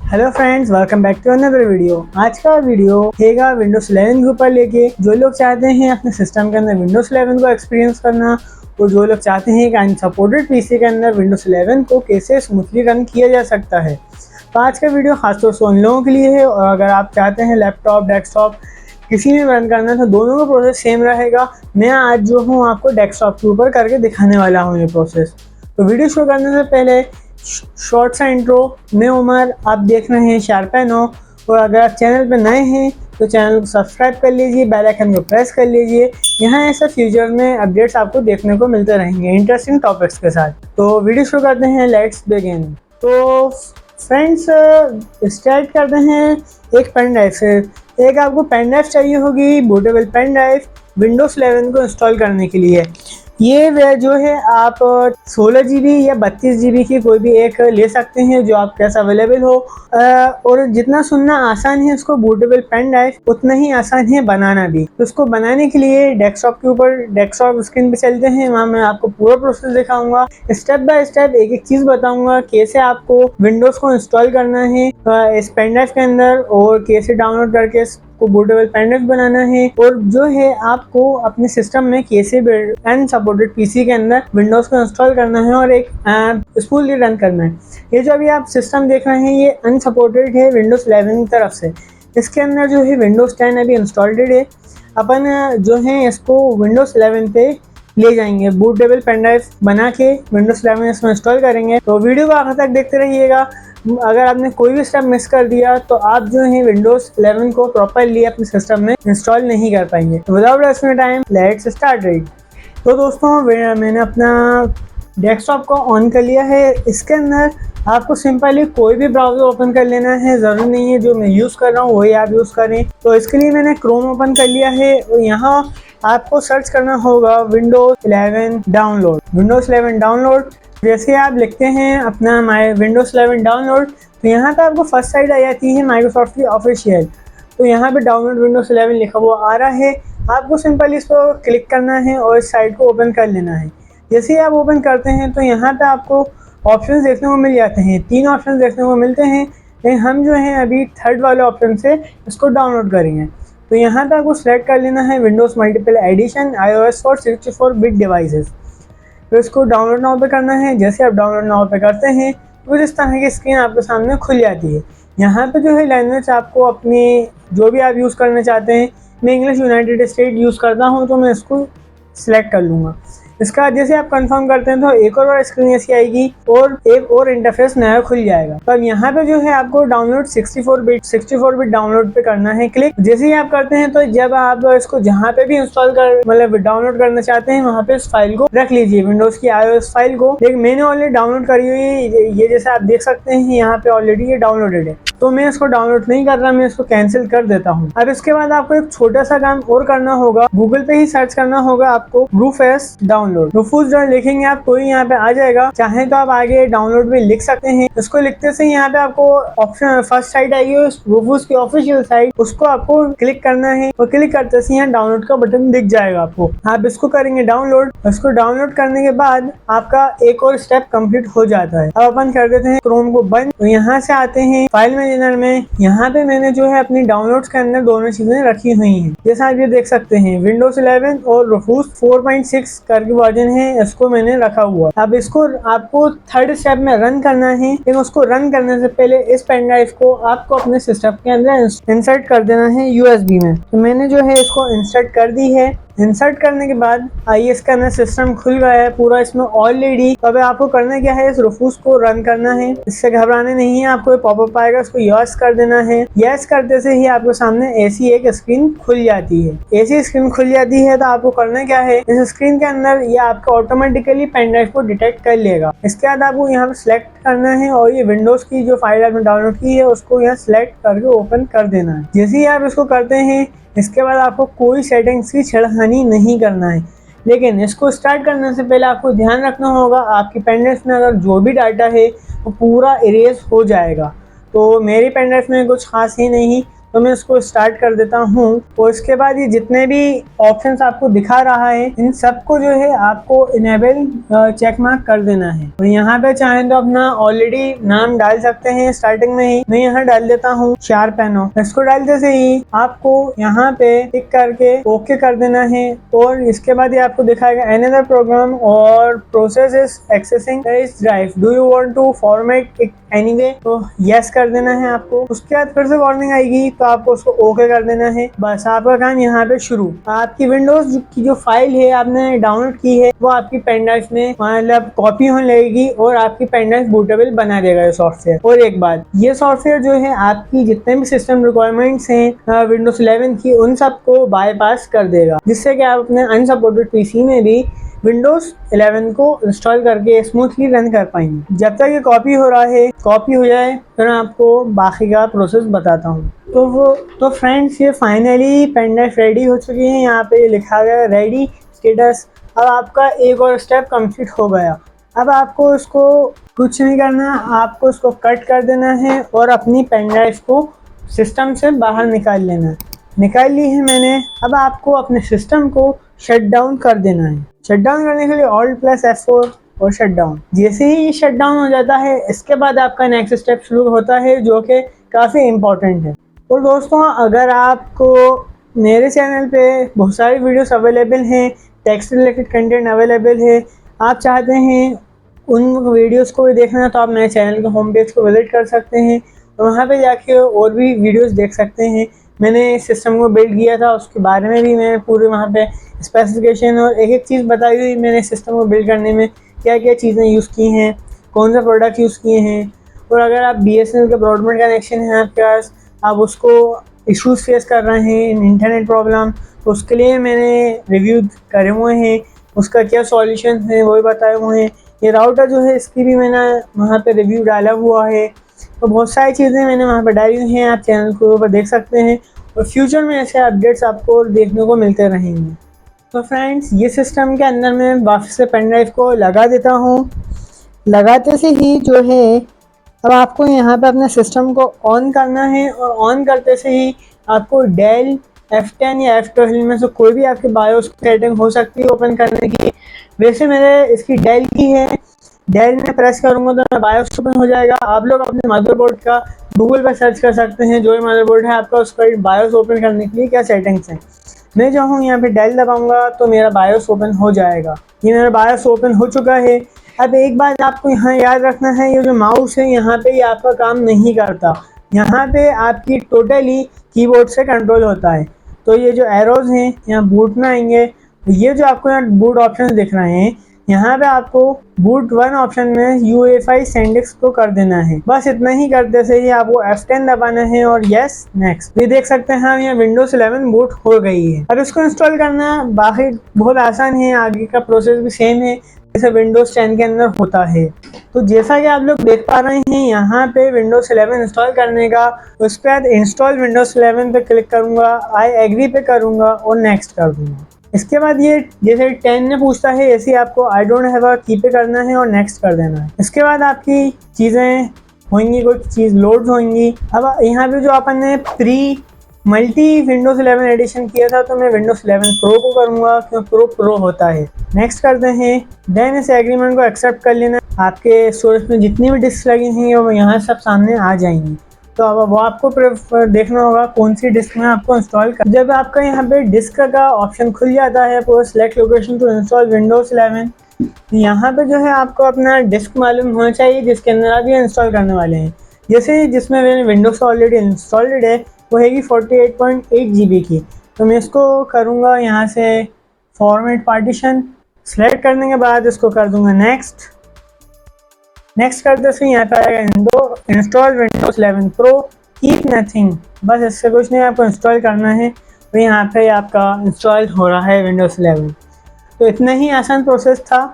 Hello friends, welcome back to another video. आज का video रहेगा विंडोज 11 के ऊपर लेके। जो लोग चाहते हैं अपने सिस्टम के अंदर विंडोज 11 को एक्सपीरियंस करना और जो लोग चाहते हैं कि अनसपोर्टेड पीसी के अंदर विंडोज 11 को कैसे स्मूथली रन किया जा सकता है, तो आज का वीडियो खासतौर से उन लोगों के लिए है। और अगर आप चाहते हैं लैपटॉप डेस्कटॉप किसी में रन करना तो दोनों का प्रोसेस सेम रहेगा। मैं आज जो हूँ आपको डेस्कटॉप के ऊपर करके दिखाने वाला हूँ ये प्रोसेस। तो वीडियो शुरू करने से पहले शॉर्ट सा इंट्रो। मैं उमर, आप देख रहे हैं शार्पन हो। और अगर आप चैनल पर नए हैं तो चैनल को सब्सक्राइब कर लीजिए, बेल आइकन को प्रेस कर लीजिए। यहाँ ऐसा फ्यूचर में अपडेट्स आपको देखने को मिलते रहेंगे इंटरेस्टिंग टॉपिक्स के साथ। तो वीडियो शुरू करते हैं, लेट्स बिगिन। तो फ्रेंड्स स्टार्ट करते हैं एक पेन ड्राइव से। एक आपको पेन ड्राइव चाहिए होगी, बूटेबल पेन ड्राइव विंडोज 11 को इंस्टॉल करने के लिए। ये वे जो है आप 16 GB या 32 GB की कोई भी एक ले सकते हैं जो आपके पास अवेलेबल हो। और जितना सुनना आसान है उसको बूटेबल पेन ड्राइव, उतना ही आसान है बनाना भी। तो उसको बनाने के लिए डेस्कटॉप के ऊपर डेस्कटॉप स्क्रीन पे चलते हैं, वहाँ मैं आपको पूरा प्रोसेस दिखाऊंगा। स्टेप बाय स्टेप एक एक चीज़ बताऊंगा, कैसे आपको विंडोज़ को इंस्टॉल करना है इस पेन ड्राइव के अंदर और कैसे डाउनलोड करके को बूटेबल पेन ड्राइव बनाना है, और जो है आपको अपने सिस्टम में कैसे अनसपोर्टेड पीसी के अंदर विंडोज को इंस्टॉल करना है और एक स्मूथली रन करना है। ये जो अभी आप सिस्टम देख रहे हैं ये अनसपोर्टेड है विंडोज 11 की तरफ से। इसके अंदर जो है विंडोज 10 अभी इंस्टॉल्ड है। अपन जो है इसको विंडोज 11 पे ले जाएंगे, बूटेबल पेन ड्राइव बना के विंडोज 11 इसमें इंस्टॉल करेंगे। तो वीडियो को आखिर तक देखते रहिएगा। अगर आपने कोई भी स्टेप मिस कर दिया तो आप जो है विंडोज 11 को प्रॉपरली अपने सिस्टम में इंस्टॉल नहीं कर पाएंगे। Without wasting time let's start it. तो दोस्तों मैंने अपना डेस्कटॉप को ऑन कर लिया है। इसके अंदर आपको सिंपली कोई भी ब्राउज़र ओपन कर लेना है, ज़रूरी नहीं है जो मैं यूज़ कर रहा हूँ वही आप यूज़ करें। तो इसके लिए मैंने क्रोम ओपन कर लिया है और यहाँ आपको सर्च करना होगा विंडोज 11 डाउनलोड। विंडोज 11 डाउनलोड जैसे आप लिखते हैं अपना माई विंडोज 11 डाउनलोड, तो यहाँ पे आपको फर्स्ट साइड आ जाती है माइक्रोसॉफ्ट की ऑफिशियल। तो यहाँ पे डाउनलोड विंडोज 11 लिखा हुआ आ रहा है। आपको सिंपली इस पर क्लिक करना है और इस साइट को ओपन कर लेना है। जैसे ही आप ओपन करते हैं तो यहाँ पे आपको ऑप्शंस देखने को मिल जाते हैं, 3 ऑप्शन देखने को मिलते हैं। लेकिन हम जो हैं अभी थर्ड वाले ऑप्शन से इसको डाउनलोड करेंगे। तो यहाँ पे आपको सेलेक्ट कर लेना है Windows multiple edition iOS for 64 bit devices. तो इसको डाउनलोड नाउ पे करना है। जैसे आप डाउनलोड नाउ पे करते हैं तो इस तरह की स्क्रीन आपके सामने खुल जाती है। यहाँ पे जो है लैंग्वेज आपको अपनी जो भी आप यूज़ करना चाहते हैं, मैं इंग्लिश यूनाइटेड स्टेट यूज़ करता हूँ तो मैं इसको सिलेक्ट कर लूँगा। इसका जैसे आप कंफर्म करते हैं तो एक और स्क्रीन ऐसी आएगी और एक और इंटरफेस नया खुल जाएगा। तो अब यहाँ पे जो है आपको डाउनलोड 64 बिट डाउनलोड पे करना है क्लिक। जैसे ही आप करते हैं तो जब आप इसको जहाँ पे भी इंस्टॉल कर मतलब डाउनलोड करना चाहते हैं वहाँ पे इस फाइल को रख लीजिए, विंडोज की iOS फाइल को। लेकिन मैंने ऑलरेडी डाउनलोड करी हुई है, ये जैसे आप देख सकते हैं यहाँ पे ऑलरेडी ये डाउनलोडेड है। तो मैं इसको डाउनलोड नहीं कर रहा, मैं इसको कैंसिल कर देता हूँ। अब इसके बाद आपको एक छोटा सा काम और करना होगा, गूगल पे ही सर्च करना होगा आपको रूफूस डाउनलोड। रूफूस जो लिखेंगे आप तो ही यहाँ पे आ जाएगा। चाहे तो आप आगे डाउनलोड में लिख सकते हैं। इसको लिखते से यहाँ पे आपको ऑप्शन फर्स्ट साइड आएगी रूफूस की ऑफिशियल साइट, उसको आपको क्लिक करना है और क्लिक करते से यहाँ डाउनलोड का बटन दिख जाएगा आपको। आप इसको करेंगे डाउनलोड। इसको डाउनलोड करने के बाद आपका एक और स्टेप कंप्लीट हो जाता है। अब अपन कर देते हैं क्रोम को बंद। तो यहाँ से आते हैं फाइल मैनेजर में। यहाँ पे मैंने जो है अपनी डाउनलोड्स के अंदर दोनों चीजें रखी हुई हैं। जैसा आप ये देख सकते हैं विंडोज 11 और रूफूस 4.6 करके वर्जन है, इसको मैंने रखा हुआ। अब इसको आपको थर्ड स्टेप में रन करना है, लेकिन उसको रन करने से पहले इस पेन ड्राइव को आपको अपने सिस्टम के अंदर इंसर्ट कर देना है USB में। तो मैंने जो है इसको इंसर्ट कर दी है। इंसर्ट करने के बाद आइए इसका अंदर सिस्टम खुल गया है पूरा इसमें ऑलरेडी। तो अब आपको करना क्या है, इस रूफूस को रन करना है। इससे घबराने नहीं है, आपको पॉपअप आएगा, उसको यस कर देना है। यस करते से ही आपके सामने ऐसी एक स्क्रीन खुल जाती है। ऐसी स्क्रीन खुल जाती है तो आपको करना क्या है, इस स्क्रीन के अंदर ये आपका ऑटोमेटिकली पेन ड्राइव को डिटेक्ट कर लेगा। इसके बाद आपको यहाँ पे सिलेक्ट करना है और ये विंडोज की जो फाइल आपने डाउनलोड की है उसको यहाँ सिलेक्ट करके ओपन कर देना है। जैसे ही आप इसको करते हैं इसके बाद आपको कोई सेटिंग्स की छेड़खानी नहीं करना है। लेकिन इसको स्टार्ट करने से पहले आपको ध्यान रखना होगा आपकी पेन ड्राइव में अगर जो भी डाटा है वो पूरा इरेज हो जाएगा। तो मेरी पेन ड्राइव में कुछ खास ही नहीं, तो मैं इसको स्टार्ट कर देता हूँ। और इसके बाद ये जितने भी ऑप्शंस आपको दिखा रहा है इन सबको जो है आपको इनेबल चेक मार्क कर देना है। और यहाँ पे चाहें तो अपना ऑलरेडी नाम डाल सकते हैं स्टार्टिंग में ही। मैं यहाँ डाल देता हूँ शार्पेनो। इसको डालते से ही आपको यहाँ पे टिक करके ओके कर देना है। और इसके बाद ये आपको दिखाएगा अनदर प्रोग्राम और process is accessing this drive, do you want to format it anyway, तो यस कर देना है आपको। उसके बाद फिर से वार्निंग आएगी तो आपको उसको ओके कर देना है। बस आपका काम यहाँ पे शुरू। आपकी विंडोज की जो फाइल है आपने डाउनलोड की है वो आपकी पेन ड्राइव में मतलब कॉपी होने लगेगी और आपकी पेन ड्राइव बूटेबल बना देगा ये सॉफ्टवेयर। और एक बात, ये सॉफ्टवेयर जो है आपकी जितने भी सिस्टम रिक्वायरमेंट्स हैं विंडोज 11 की उन सबको बाईपास कर देगा, जिससे कि आप अपने अनसपोर्टेड पीसी में भी विंडोज 11 को इंस्टॉल करके स्मूथली रन कर पाएंगे। जब तक ये कॉपी हो रहा है, कॉपी हो जाए फिर मैं आपको बाकी का प्रोसेस बताता हूँ। तो फ्रेंड्स ये फाइनली पेन ड्राइव रेडी हो चुकी है। यहाँ पे लिखा गया रेडी स्टेटस। अब आपका एक और स्टेप कंप्लीट हो गया। अब आपको इसको कुछ नहीं करना, आपको इसको कट कर देना है और अपनी पेन ड्राइव को सिस्टम से बाहर निकाल लेना है। निकाल ली है मैंने। अब आपको अपने सिस्टम को शट डाउन कर देना है। शट डाउन करने के लिए Alt+F4 और शट डाउन। जैसे ही ये शट डाउन हो जाता है इसके बाद आपका नेक्स्ट स्टेप शुरू होता है जो कि काफ़ी इम्पोर्टेंट है। और दोस्तों अगर आपको मेरे चैनल पे बहुत सारी वीडियोस अवेलेबल हैं, टेक्स्ट रिलेटेड कंटेंट अवेलेबल है, आप चाहते हैं उन वीडियोस को भी देखना तो आप मेरे चैनल के होम पेज को विजिट कर सकते हैं और वहाँ पे जाके और भी वीडियोस देख सकते हैं। मैंने सिस्टम को बिल्ड किया था उसके बारे में भी मैंने पूरे वहाँ पे स्पेसिफिकेशन और एक एक चीज़ बताई हुई। मैंने सिस्टम को बिल्ड करने में क्या क्या चीज़ें यूज़ की हैं, कौन सा प्रोडक्ट यूज़ किए हैं। और अगर आप BSNL का ब्रॉडबैंड कनेक्शन है आपके पास, आप उसको इश्यूज़ फेस कर रहे हैं इंटरनेट प्रॉब्लम, तो उसके लिए मैंने रिव्यू करे हुए हैं, उसका क्या सॉल्यूशन है वो भी बताए हुए हैं। ये राउटर जो है इसकी भी मैंने वहाँ पे रिव्यू डाला हुआ है। तो बहुत सारी चीज़ें मैंने वहाँ पर डाली हुई हैं, आप चैनल के ऊपर देख सकते हैं और फ्यूचर में ऐसे अपडेट्स आपको देखने को मिलते रहेंगे। तो फ्रेंड्स ये सिस्टम के अंदर मैं वापस से पेन ड्राइव को लगा देता हूँ। लगाते से ही जो है अब आपको यहाँ पे अपने सिस्टम को ऑन करना है और ऑन करते से ही आपको डेल F10 या F12 में से कोई भी आपके बायोस सेटिंग हो सकती है ओपन करने की। वैसे मेरे इसकी डेल की है, डेल में प्रेस करूँगा तो मेरा बायोस ओपन हो जाएगा। आप लोग अपने मदरबोर्ड का गूगल पर सर्च कर सकते हैं, जो भी मदरबोर्ड है आपका उसका बायोस ओपन करने के लिए क्या सेटिंग्स हैं। मैं जो हूँ यहाँ पे डेल दबाऊँगा तो मेरा बायोस ओपन हो जाएगा। ये मेरा बायोस ओपन हो चुका है। अब एक बात आपको यहाँ याद रखना है, ये जो माउस है यहाँ पे ये आपका काम नहीं करता। यहाँ पे आपकी टोटली कीबोर्ड से कंट्रोल होता है। तो ये जो एरोज हैं यहाँ बूट में आएंगे, ये जो आपको यहाँ बूट ऑप्शन दिख रहे हैं यहाँ पे आपको बूट 1 ऑप्शन में UEFI SanDisk को कर देना है। बस इतना ही करते से ही आपको F10 दबाना है और यस नेक्स्ट। ये देख सकते हैं यहाँ विंडोज 11 बूट हो गई है। अब इसको इंस्टॉल करना बाकी बहुत आसान है, आगे का प्रोसेस भी सेम है जैसे विंडोज 10 के अंदर होता है। तो जैसा कि आप लोग देख पा रहे हैं यहाँ पे विंडोज 11 इंस्टॉल करने का, उसके बाद इंस्टॉल विंडोज 11 पे क्लिक करूँगा, आई एग्री पे करूँगा और नेक्स्ट कर दूँगा। इसके बाद ये जैसे 10 में पूछता है ऐसे आपको आई डोंट हैव अ की पे करना है और नेक्स्ट कर देना है। इसके बाद आपकी चीज़ें होंगी, कुछ चीज़ लोड होंगी। अब यहाँ पे जो अपन ने प्री मल्टी विंडोज 11 एडिशन किया था तो मैं विंडोज 11 प्रो को करूँगा क्योंकि प्रो होता है। नेक्स्ट करते हैं, देन इस एग्रीमेंट को एक्सेप्ट कर लेना। आपके स्टोरेज में जितनी भी डिस्क लगी हैं वो यहाँ सब सामने आ जाएंगी। तो अब वो आपको देखना होगा कौन सी डिस्क में आपको इंस्टॉल कर। जब आपका यहाँ पे डिस्क का ऑप्शन खुल जाता है पूरा select location to install Windows 11, यहाँ पे जो है आपको अपना डिस्क मालूम होना चाहिए जिसके अंदर आप ये इंस्टॉल करने वाले हैं। जैसे जिसमें मैंने विंडोज ऑलरेडी इंस्टॉल्ड है वो हैगी 48.8 GB की। तो मैं इसको करूँगा यहाँ से फॉर्मेट पार्टीशन, सेलेक्ट करने के बाद इसको कर दूँगा नेक्स्ट। नेक्स्ट करते से यहाँ पे आएगा install Windows 11 pro keep nothing. बस इससे कुछ नहीं, आपको इंस्टॉल करना है तो यहाँ पे आपका इंस्टॉल हो रहा है विंडोज 11। तो इतना ही आसान प्रोसेस था।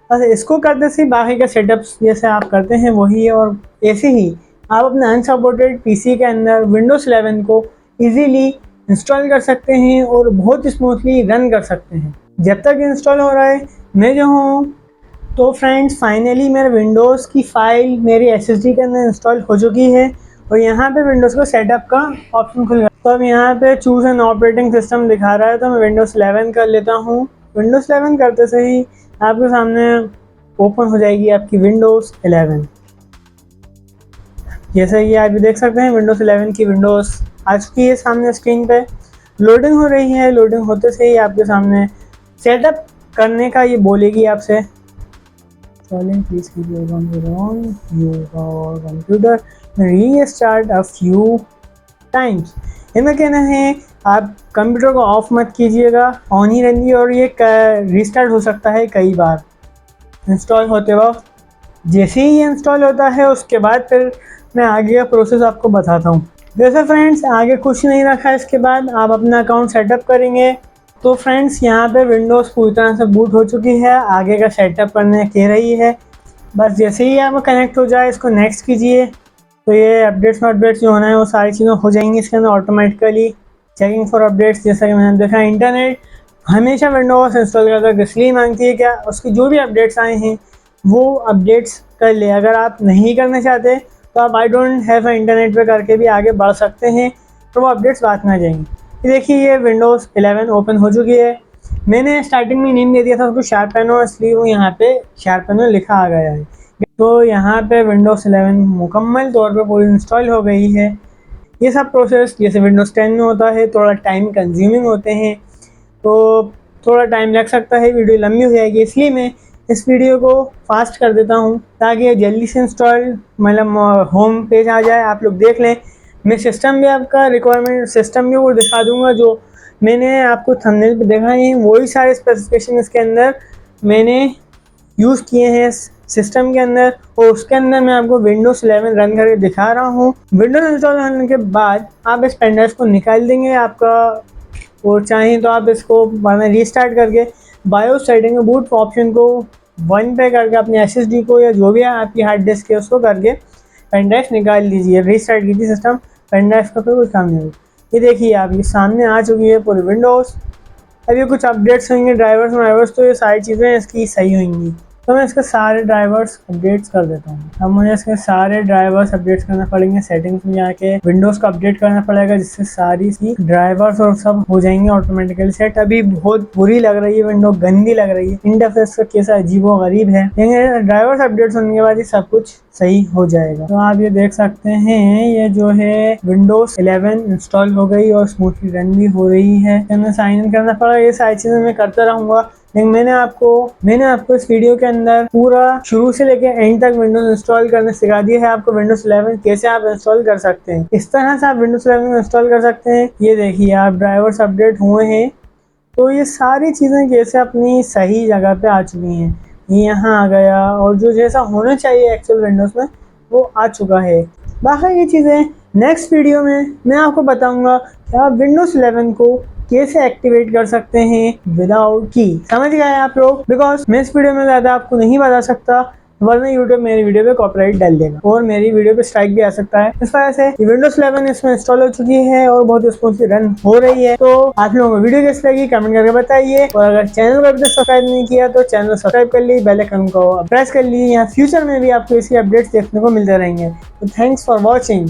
बस इसको करते से बाकी का सेटअप्स जैसे आप करते हैं वही है और ऐसे ही आप अपने अनसपोर्टेड पीसी के अंदर विंडोज 11 को इजीली इंस्टॉल कर सकते हैं और बहुत स्मूथली रन कर सकते हैं। जब तक इंस्टॉल हो रहा है मैं जो हूँ तो फ्रेंड्स फाइनली मेरे विंडोज़ की फ़ाइल मेरी SSD के अंदर इंस्टॉल हो चुकी है और यहाँ पे विंडोज़ को सेटअप का ऑप्शन खुल गया। तो अब यहाँ पे चूज़ एन ऑपरेटिंग सिस्टम दिखा रहा है, तो मैं विंडोज़ 11 कर लेता हूँ। विंडोज़ 11 करते से ही आपके सामने ओपन हो जाएगी आपकी विंडोज़ 11। जैसे कि आप देख सकते हैं विंडोज़ 11 की विंडोज़ आ चुकी है सामने स्क्रीन पे, लोडिंग हो रही है। लोडिंग होते से ही आपके सामने सेटअप करने का ये बोलेगी आपसे, please keep your computer on your computer restart a few times. इनका कहना है आप कंप्यूटर को ऑफ मत कीजिएगा, ऑन ही रहने, और ये रीस्टार्ट हो सकता है कई बार इंस्टॉल होते वक्त। जैसे ही ये इंस्टॉल होता है उसके बाद फिर मैं आगे का प्रोसेस आपको बताता हूँ। वैसे फ्रेंड्स आगे कुछ नहीं रखा है, इसके बाद आप अपना अकाउंट सेटअप करेंगे। तो फ्रेंड्स यहाँ पे विंडोज़ पूरी तरह से बूट हो चुकी है, आगे का सेटअप करने कह रही है। बस जैसे ही आपको कनेक्ट हो जाए इसको नेक्स्ट कीजिए, तो ये अपडेट्स जो होना है वो सारी चीज़ें हो जाएंगी इसके अंदर ऑटोमेटिकली। चेकिंग फॉर अपडेट्स, जैसा कि मैंने देखा इंटरनेट हमेशा विंडोज़ इंस्टॉल करता है, इसलिए मांगती है क्या उसकी जो भी अपडेट्स आए हैं वो अपडेट्स कर ले। अगर आप नहीं करना चाहते तो आप आई डोंट हैव इंटरनेट पे करके भी आगे बढ़ सकते हैं, तो वो अपडेट्स बाद में आ जाएंगी। देखिए ये विंडोज़ 11 ओपन हो चुकी है। मैंने स्टार्टिंग में नेम दे दिया था उसको शार्पेनो, इसलिए वो यहाँ पे शार्पेनो लिखा आ गया है। तो यहाँ पे विंडोज़ 11 मुकम्मल तौर पे पूरी इंस्टॉल हो गई है। ये सब प्रोसेस जैसे विंडोज़ 10 में होता है, थोड़ा टाइम कंज्यूमिंग होते हैं, तो थोड़ा टाइम लग सकता है, वीडियो लंबी हो जाएगी, इसलिए मैं इस वीडियो को फास्ट कर देता हूँ ताकि ये जल्दी से इंस्टॉल मतलब होम पेज आ जाए, आप लोग देख लें। मैं सिस्टम भी आपका रिक्वायरमेंट सिस्टम भी वो दिखा दूँगा जो मैंने आपको थंबनेल पे देखा है, वही सारे स्पेसिफिकेशन इसके अंदर मैंने यूज़ किए हैं सिस्टम के अंदर, और उसके अंदर मैं आपको विंडोज़ 11 रन करके दिखा रहा हूँ। विंडोज़ इंस्टॉल होने के बाद आप इस पेन ड्राइव को निकाल देंगे आपका, और चाहें तो आप इसको रीस्टार्ट करके बायोस सेटिंग में बूट ऑप्शन को 1 पे करके अपने SSD को या जो भी है आपकी हार्ड डिस्क है उसको करके पेन ड्राइव निकाल लीजिए, रीस्टार्ट कीजिए सिस्टम। पेन ड्राइव का फिर कोई काम नहीं होगा। ये देखिए आप ये सामने आ चुकी है पूरी विंडोज़। अभी कुछ अपडेट्स होंगे ड्राइवर्स, तो ये सारी चीज़ें इसकी सही होंगी। तो मैं इसके सारे ड्राइवर्स अपडेट्स कर देता हूँ। अब मुझे इसके सारे ड्राइवर्स अपडेट्स करना पड़ेंगे, सेटिंग्स में जाके विंडोज़ को अपडेट करना पड़ेगा, जिससे सारी सी ड्राइवर्स और सब हो जाएंगे ऑटोमेटिकली सेट। अभी बहुत बुरी लग रही है विंडो, गंदी लग रही है, इंटरफेस का कैसा अजीबो गरीब है, लेकिन ड्राइवर्स अपडेट्स होने के बाद ये सब कुछ सही हो जाएगा। तो आप ये देख सकते हैं ये जो है विंडोज़ 11 इंस्टॉल हो गई और स्मूथली रन भी हो रही है। हमें साइन इन करना पड़ा, ये सारी चीज़ें मैं करता रहूँगा, लेकिन मैंने आपको इस वीडियो के अंदर पूरा शुरू से लेके एंड तक विंडोज़ इंस्टॉल करना सिखा दिया है आपको। विंडोज़ 11 कैसे आप इंस्टॉल कर सकते हैं, इस तरह से आप विंडोज़ 11 इंस्टॉल कर सकते हैं। ये देखिए आप ड्राइवर्स अपडेट हुए हैं, तो ये सारी चीज़ें कैसे अपनी सही जगह पे आ चुकी हैं। ये यहाँ आ गया, और जो जैसा होना चाहिए एक्चुअल विंडोज़ में वो आ चुका है। बाकी ये चीज़ें नेक्स्ट वीडियो में मैं आपको बताऊंगा कि आप विंडोज़ 11 को कैसे एक्टिवेट कर सकते हैं विदाउट की। समझ गए आप लोग? बिकॉज मैं इस वीडियो में ज़्यादा आपको नहीं बता सकता, वरना यूट्यूब मेरी वीडियो पे कॉपीराइट डाल देगा और मेरी वीडियो पे स्ट्राइक भी आ सकता है। इस वजह से विंडोज़ 11 इसमें इंस्टॉल हो चुकी है और बहुत स्मूथली रन हो रही है। तो आप लोगों को वीडियो कैसी लगी कमेंट करके बताइए, और अगर चैनल को अभी तक सब्सक्राइब नहीं किया तो चैनल सब्सक्राइब कर लीजिए, बेल आइकन को प्रेस कर लीजिए। यहाँ फ्यूचर में भी आपको इसकी अपडेट्स देखने को मिलते रहेंगे। तो थैंक्स फॉर वॉचिंग।